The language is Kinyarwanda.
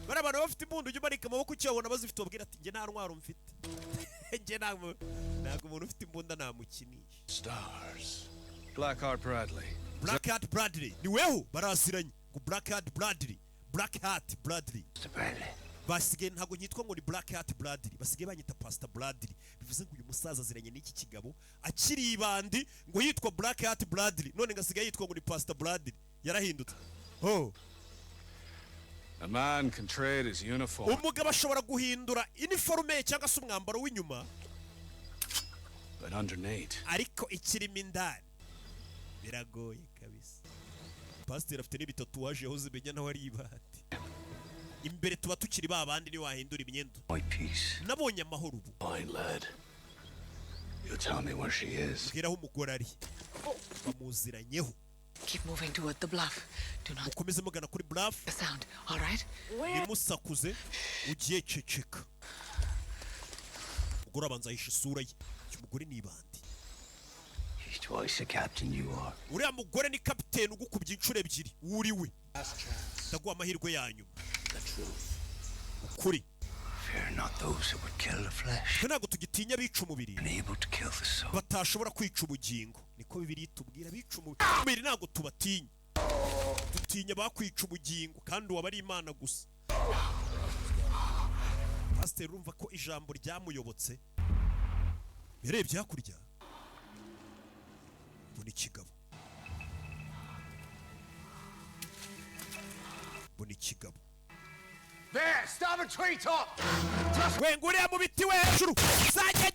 barabana bafite imbunda ujye umanika amaboko ucyabona bazifite ubwira ati nge nta ntwaro mfite nge ntabwo umuntu ufite imbunda namukinisha. Stars. Blackheart Bradley. Blackheart Bradley ni weho barasiranye ngo Blackheart Bradley. Blackheart Bradley. Basigaye ntabwo nyitwa ngo ni Blackheart Bradley, basigaye banyita Pastor Bradley. Bivuze ngo uyu musaza aziranye n'iki kigabo akiri ibandi ngo yitwa Blackheart Bradley, none ngasigaye yitwa ngo ni Pastor Bradley. Yarahindutse. Oh, a man can trade his uniform. Umugabo ashobora guhindura uniforme cyangwa se umwambaro w'inyuma, but underneath ariko ikirimo indani biragoye kabisa. Pastor afite n'ibitatuwaje aho zimenya naho ari ibati. Imbere tuba tukiri babandi ni wahindura imyendo. Nabonye amahoro ubu. You tell me where she is. Bwira aho umugore ari. Bamuziranyeho. Keep moving toward the bluff. Do not ukomeze mugana kuri Bluff. the sound. All right? Nimusakuze ugiye ceceka. Umugore abanza ahisha isura ye. Umugore ni ibandi. He's twice the captain you are. Uriya mugore ni captain ugukubye inshuro ebyiri. Uri we. Ndaguha amahirwe yanyu. Ukuri. Fear not those who would kill the flesh. Ntabwo tugitinya bica umubiri. Unable to kill the soul. Batashobora kwica ubugingo. Niko Bibiliya itubwira bica umubiri ntabwo tubatinya. Dutinya bakwica ubugingo kandi uwa bari Imana gusa. Pastor urumva ko ijambo ryamuyobotse. Yarebye hakurya. Buni kigabo. Buni kigabo. There, stop a tree top. Wenguriya mu biti we hejuru. Sajye